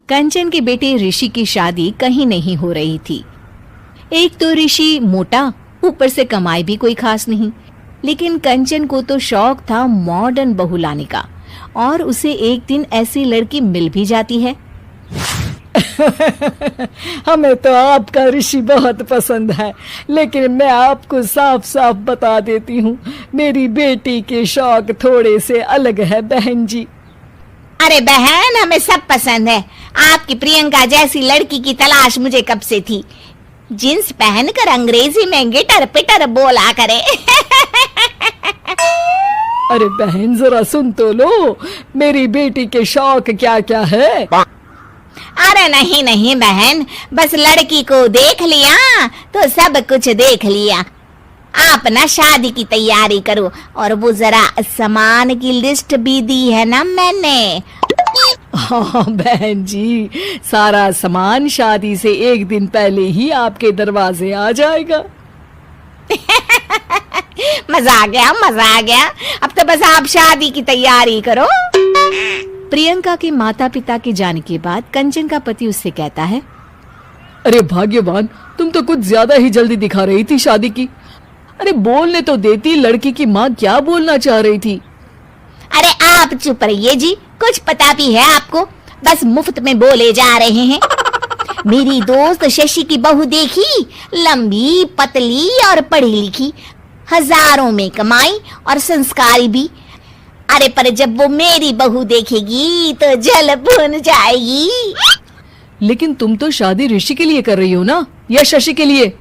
कंचन के बेटे ऋषि की शादी कहीं नहीं हो रही थी। एक तो ऋषि मोटा, ऊपर से कमाई भी कोई खास नहीं। लेकिन कंचन को तो शौक था मॉडर्न बहू लाने का, और उसे एक दिन ऐसी लड़की मिल भी जाती है। हमें तो आपका ऋषि बहुत पसंद है, लेकिन मैं आपको साफ साफ बता देती हूँ, मेरी बेटी के शौक थोड़े से अलग है बहन जी। अरे बहन, हमें सब पसंद है। आपकी प्रियंका जैसी लड़की की तलाश मुझे कब से थी। जींस पहनकर अंग्रेजी में गिटर पिटर बोला करे। अरे बहन जरा सुन तो लो, मेरी बेटी के शौक क्या क्या है। अरे नहीं नहीं बहन, बस लड़की को देख लिया तो सब कुछ देख लिया। आप ना शादी की तैयारी करो, और वो जरा सामान की लिस्ट भी दी है ना मैंने। हाँ बहन जी, सारा सामान शादी से एक दिन पहले ही आपके दरवाजे आ जाएगा। मजा आ गया, मजा आ गया। अब तो बस आप शादी की तैयारी करो। प्रियंका के माता पिता के जाने के बाद कंचन का पति उससे कहता है, अरे भाग्यवान, तुम तो कुछ ज्यादा ही जल्दी दिखा रही थी शादी की। अरे बोलने तो देती, लड़की की माँ क्या बोलना चाह रही थी। अरे आप चुप रहिए जी, कुछ पता भी है आपको, बस मुफ्त में बोले जा रहे हैं। मेरी दोस्त शशि की बहू देखी, लंबी पतली और पढ़ी लिखी, हजारों में कमाई और संस्कारी भी। अरे पर जब वो मेरी बहू देखेगी तो जल भुन जाएगी। लेकिन तुम तो शादी ऋषि के लिए कर रही हो ना, या शशि के लिए?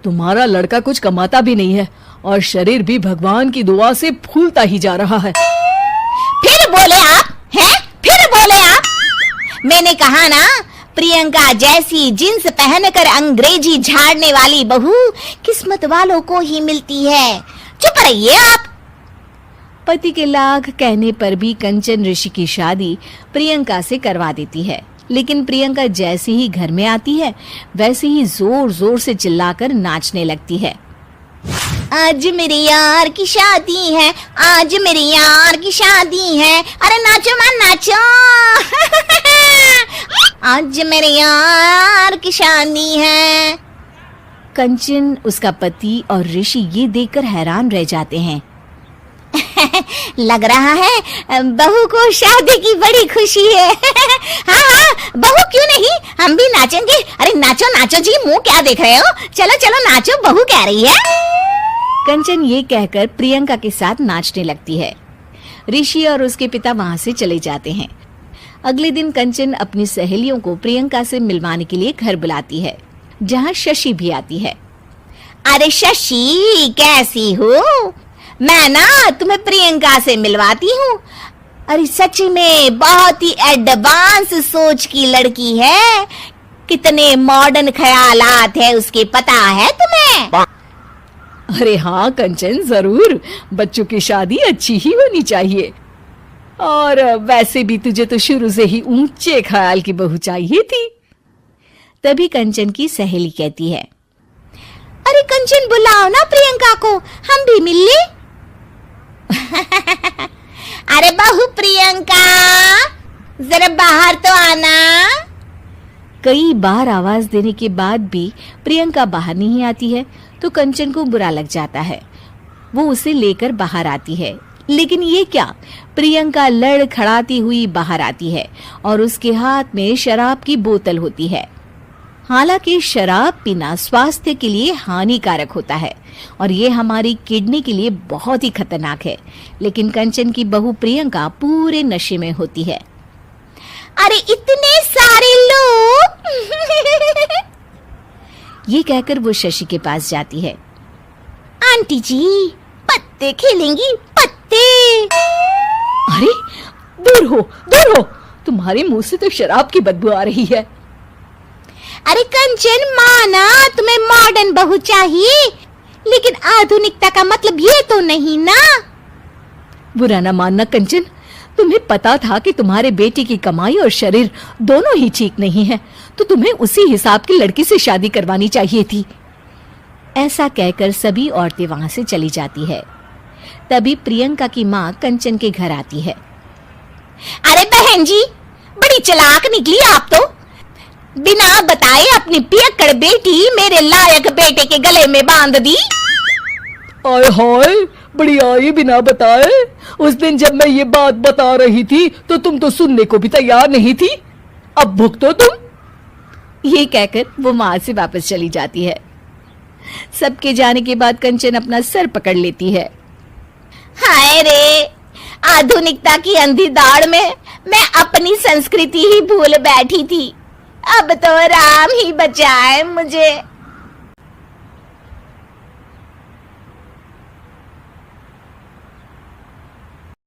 तुम्हारा लड़का कुछ कमाता भी नहीं है, और शरीर भी भगवान की दुआ से फूलता ही जा रहा है। फिर बोले आप हैं? फिर बोले आप? मैंने कहा ना, प्रियंका जैसी जींस पहनकर अंग्रेजी झाड़ने वाली बहू किस्मत वालों को ही मिलती है। चुप रहिए आप। पति के लाख कहने पर भी कंचन ऋषि की शादी प्रियंका से करवा देती है। लेकिन प्रियंका जैसे ही घर में आती है, वैसे ही जोर जोर से चिल्लाकर नाचने लगती है। आज मेरे यार की शादी है, आज मेरे यार की शादी है। अरे नाचो मां नाचो। आज मेरे यार की शादी है। कंचन, उसका पति और ऋषि ये देखकर हैरान रह जाते हैं। लग रहा है बहू को शादी की बड़ी खुशी है। हाँ हाँ, बहू क्यों नहीं, हम भी नाचेंगे। अरे नाचो नाचो जी, मुंह क्या देख रहे हो, चलो चलो नाचो, बहू कह रही है। कंचन ये कहकर प्रियंका के साथ नाचने लगती है। ऋषि और उसके पिता वहां से चले जाते हैं। अगले दिन कंचन अपनी सहेलियों को प्रियंका से मिलवाने के लिए घर बुलाती है, जहाँ शशि भी आती है। अरे शशि, कैसी हो? मैं ना तुम्हें प्रियंका से मिलवाती हूँ। अरे सच में बहुत ही एडवांस सोच की लड़की है। कितने मॉडर्न ख्यालात है उसके, पता है तुम्हें? अरे हाँ कंचन, जरूर। बच्चों की शादी अच्छी ही होनी चाहिए, और वैसे भी तुझे तो शुरू से ही ऊंचे ख्याल की बहू चाहिए थी। तभी कंचन की सहेली कहती है, अरे कंचन, बुलाओ ना प्रियंका को, हम भी मिल ले। अरे बहू प्रियंका, जरा बाहर तो आना। कई बार आवाज देने के बाद भी प्रियंका बाहर नहीं आती है, तो कंचन को बुरा लग जाता है। वो उसे लेकर बाहर आती है, लेकिन ये क्या, प्रियंका लड़खड़ाती हुई बाहर आती है और उसके हाथ में शराब की बोतल होती है। हालांकि शराब पीना स्वास्थ्य के लिए हानिकारक होता है और ये हमारी किडनी के लिए बहुत ही खतरनाक है, लेकिन कंचन की बहू प्रियंका पूरे नशे में होती है। अरे इतने सारे लोग। ये कहकर वो शशि के पास जाती है। आंटी जी, पत्ते खेलेंगी, पत्ते। अरे दूर हो, दूर हो, तुम्हारे मुंह से तो शराब की बदबू आ रही है। अरे कंचन, माना तुम्हें मॉडर्न बहू चाहिए, लेकिन आधुनिकता का मतलब ये तो नहीं ना। बुरा ना मानना कंचन, तुम्हें पता था कि तुम्हारे बेटे की कमाई और शरीर दोनों ही ठीक नहीं है, तो तुम्हें उसी हिसाब की लड़की से शादी करवानी चाहिए थी। ऐसा कहकर सभी औरतें वहां से चली जाती है। तभी प्रियंका की माँ कंचन के घर आती है। अरे बहन जी, बड़ी चालाक निकली आप तो। बिना बताए अपनी पियक्कड़ बेटी मेरे लायक बेटे के गले में बांध दी। आय हाय, बड़ी आई बिना बताए। उस दिन जब मैं ये बात बता रही थी तो तुम तो सुनने को भी तैयार नहीं थी। अब भुगतो तुम। ये कहकर वो वहां से वापस चली जाती है। सबके जाने के बाद कंचन अपना सर पकड़ लेती है। हाय रे, आधुनिकता की अंधी दौड़ में मैं अपनी संस्कृति ही भूल बैठी थी। अब तो राम ही बचाए मुझे।